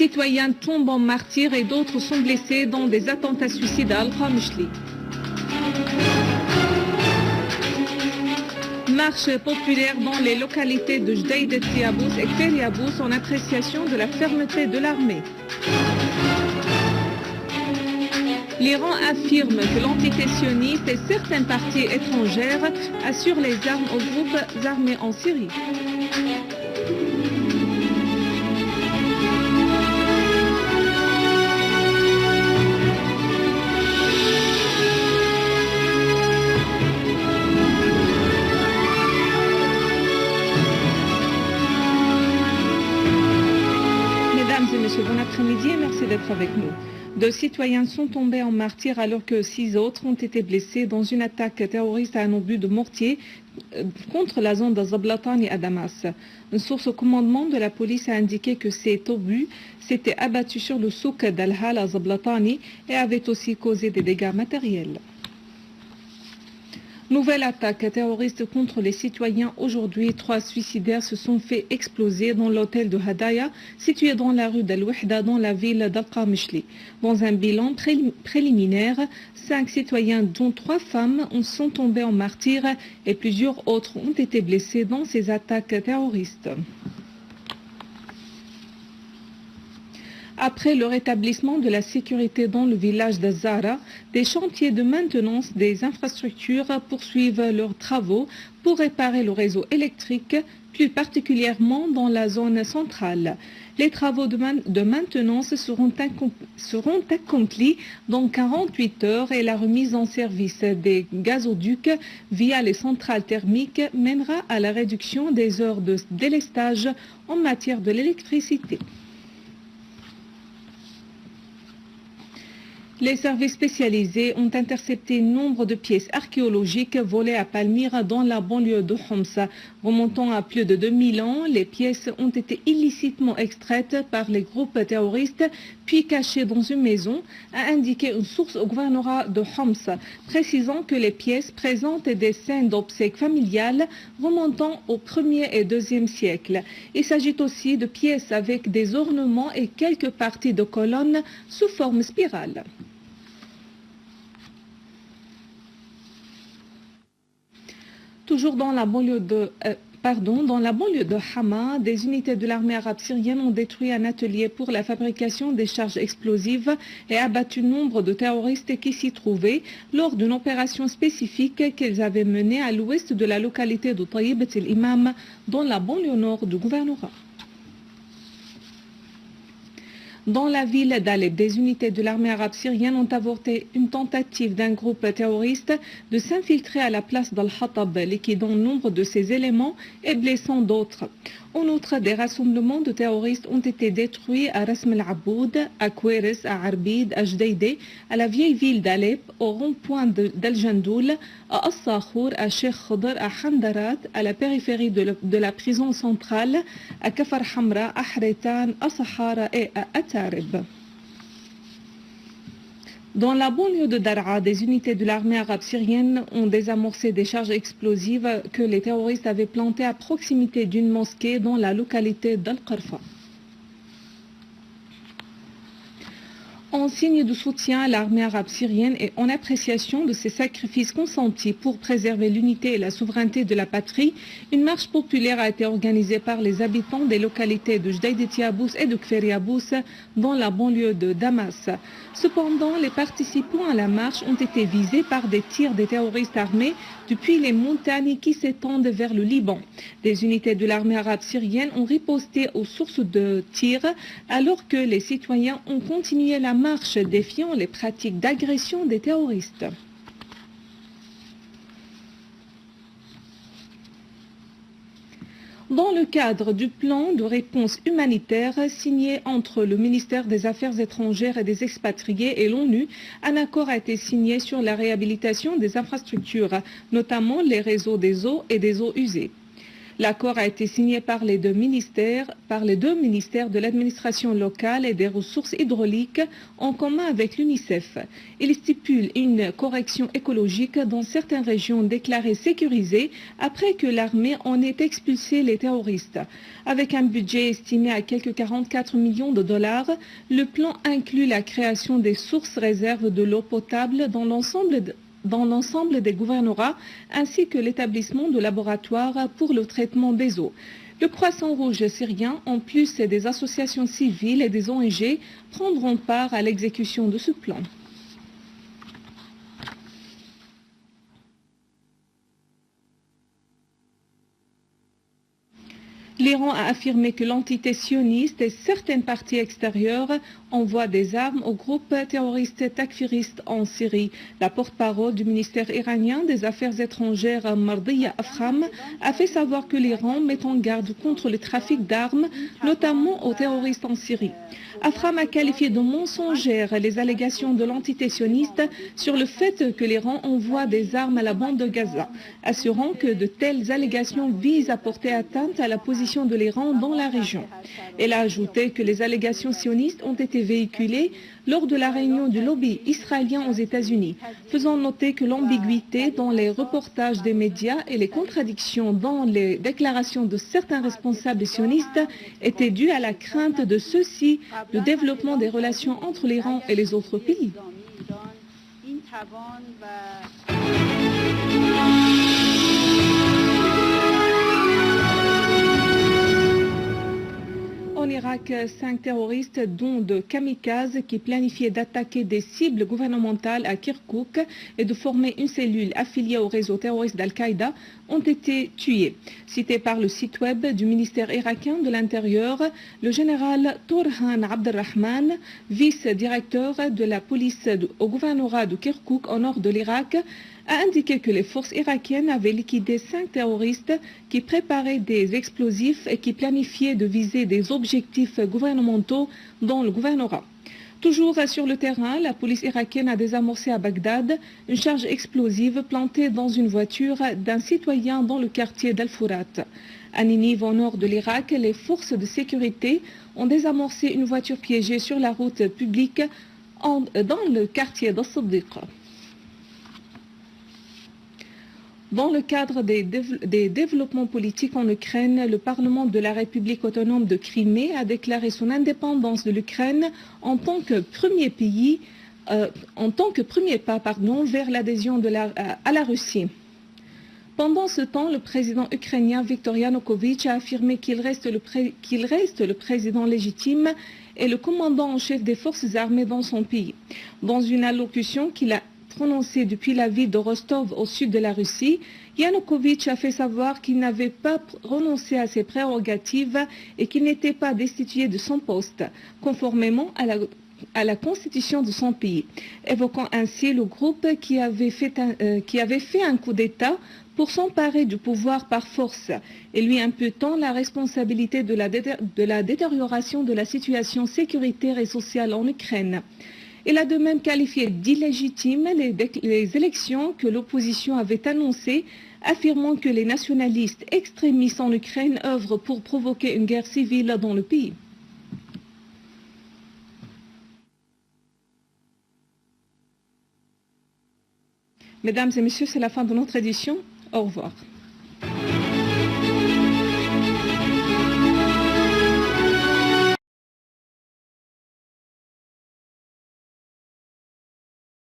citoyens tombent en martyrs et d'autres sont blessés dans des attentats suicides à Al-Khamishli. Marche populaire dans les localités de Jdeïd et Tiabous et Kferiabous en appréciation de la fermeté de l'armée. L'Iran affirme que l'entité sioniste et certaines parties étrangères assurent les armes aux groupes armés en Syrie. Mesdames et messieurs, bon après-midi et merci d'être avec nous. 2 citoyens sont tombés en martyrs alors que 6 autres ont été blessés dans une attaque terroriste à un obus de mortier contre la zone de Zablatani à Damas. Une source au commandement de la police a indiqué que cet obus s'était abattu sur le souk d'Al-Hal à Zablatani et avait aussi causé des dégâts matériels. Nouvelle attaque terroriste contre les citoyens. Aujourd'hui, 3 suicidaires se sont fait exploser dans l'hôtel de Hadaya, situé dans la rue d'Al-Wihda, dans la ville d'Al-Khamishli. Dans un bilan préliminaire, 5 citoyens, dont 3 femmes, sont tombés en martyrs et plusieurs autres ont été blessés dans ces attaques terroristes. Après le rétablissement de la sécurité dans le village d'Azara, des chantiers de maintenance des infrastructures poursuivent leurs travaux pour réparer le réseau électrique, plus particulièrement dans la zone centrale. Les travaux de maintenance seront accomplis dans 48 heures et la remise en service des gazoducs via les centrales thermiques mènera à la réduction des heures de délestage en matière de l'électricité. Les services spécialisés ont intercepté nombre de pièces archéologiques volées à Palmyre dans la banlieue de Homs. Remontant à plus de 2000 ans, les pièces ont été illicitement extraites par les groupes terroristes puis cachées dans une maison, a indiqué une source au gouvernorat de Homs, précisant que les pièces présentent des scènes d'obsèques familiales remontant au 1er et 2e siècle. Il s'agit aussi de pièces avec des ornements et quelques parties de colonnes sous forme spirale. Toujours dans la banlieue de Hama, des unités de l'armée arabe syrienne ont détruit un atelier pour la fabrication des charges explosives et abattu nombre de terroristes qui s'y trouvaient lors d'une opération spécifique qu'ils avaient menée à l'ouest de la localité de Taïbat el-Imam, dans la banlieue nord du gouvernorat. Dans la ville d'Alep, des unités de l'armée arabe syrienne ont avorté une tentative d'un groupe terroriste de s'infiltrer à la place d'Al-Hatab, liquidant nombre de ses éléments et blessant d'autres. En outre, des rassemblements de terroristes ont été détruits à Rasm el-Aboud, à Koueres, à Arbid, à Jdeïde, à la vieille ville d'Alep, au rond-point d'Al-Jandoul, à As-Sakhour, à Sheikh Khadr, à Hamdarat, à la périphérie de la prison centrale, à Kafar Hamra, à Hretan, à Sahara et à Atarib. Dans la banlieue de Daraa, des unités de l'armée arabe syrienne ont désamorcé des charges explosives que les terroristes avaient plantées à proximité d'une mosquée dans la localité d'Al-Qarfa. En signe de soutien à l'armée arabe syrienne et en appréciation de ses sacrifices consentis pour préserver l'unité et la souveraineté de la patrie, une marche populaire a été organisée par les habitants des localités de Jdeïd et Tiabous et de Kferiabous dans la banlieue de Damas. Cependant, les participants à la marche ont été visés par des tirs des terroristes armés depuis les montagnes qui s'étendent vers le Liban. Des unités de l'armée arabe syrienne ont riposté aux sources de tirs alors que les citoyens ont continué la marche défiant les pratiques d'agression des terroristes. Dans le cadre du plan de réponse humanitaire signé entre le ministère des Affaires étrangères et des expatriés et l'ONU, un accord a été signé sur la réhabilitation des infrastructures, notamment les réseaux des eaux et des eaux usées. L'accord a été signé par les deux ministères de l'administration locale et des ressources hydrauliques en commun avec l'UNICEF. Il stipule une correction écologique dans certaines régions déclarées sécurisées après que l'armée en ait expulsé les terroristes. Avec un budget estimé à quelques 44 millions de dollars, le plan inclut la création des sources réserves de l'eau potable dans l'ensemble des gouvernorats, ainsi que l'établissement de laboratoires pour le traitement des eaux. Le Croissant Rouge syrien, en plus des associations civiles et des ONG, prendront part à l'exécution de ce plan. L'Iran a affirmé que l'entité sioniste et certaines parties extérieures envoient des armes au groupe terroriste takfiriste en Syrie. La porte-parole du ministère iranien des Affaires étrangères, Mardiya Afram, a fait savoir que l'Iran met en garde contre le trafic d'armes, notamment aux terroristes en Syrie. Afram a qualifié de mensongères les allégations de l'entité sioniste sur le fait que l'Iran envoie des armes à la bande de Gaza, assurant que de telles allégations visent à porter atteinte à la position de l'Iran dans la région. Elle a ajouté que les allégations sionistes ont été véhiculées lors de la réunion du lobby israélien aux États-Unis, faisant noter que l'ambiguïté dans les reportages des médias et les contradictions dans les déclarations de certains responsables sionistes étaient dues à la crainte de ceux-ci le développement des relations entre l'Iran et les autres pays. En Irak, 5 terroristes, dont de kamikazes qui planifiaient d'attaquer des cibles gouvernementales à Kirkouk et de former une cellule affiliée au réseau terroriste d'Al-Qaïda, ont été tués. Cité par le site web du ministère irakien de l'Intérieur, le général Torhan Abdelrahman, vice-directeur de la police au gouvernorat de Kirkouk au nord de l'Irak, a indiqué que les forces irakiennes avaient liquidé 5 terroristes qui préparaient des explosifs et qui planifiaient de viser des objectifs gouvernementaux dans le gouvernorat. Toujours sur le terrain, la police irakienne a désamorcé à Bagdad une charge explosive plantée dans une voiture d'un citoyen dans le quartier d'Al-Fourat. À Ninive, au nord de l'Irak, les forces de sécurité ont désamorcé une voiture piégée sur la route publique dans le quartier d'As-Siddiq. Dans le cadre des développements politiques en Ukraine, le Parlement de la République autonome de Crimée a déclaré son indépendance de l'Ukraine en tant que premier pas vers l'adhésion à la Russie. Pendant ce temps, le président ukrainien Viktor Yanukovych a affirmé qu'il reste le président légitime et le commandant en chef des forces armées dans son pays. Dans une allocution qu'il a prononcée depuis la ville de Rostov au sud de la Russie, Yanukovych a fait savoir qu'il n'avait pas renoncé à ses prérogatives et qu'il n'était pas destitué de son poste, conformément à la constitution de son pays, évoquant ainsi le groupe qui avait fait un coup d'État pour s'emparer du pouvoir par force et lui imputant la responsabilité de la détérioration de la situation sécuritaire et sociale en Ukraine. Il a de même qualifié d'illégitimes les élections que l'opposition avait annoncées, affirmant que les nationalistes extrémistes en Ukraine œuvrent pour provoquer une guerre civile dans le pays. Mesdames et messieurs, c'est la fin de notre édition. Au revoir.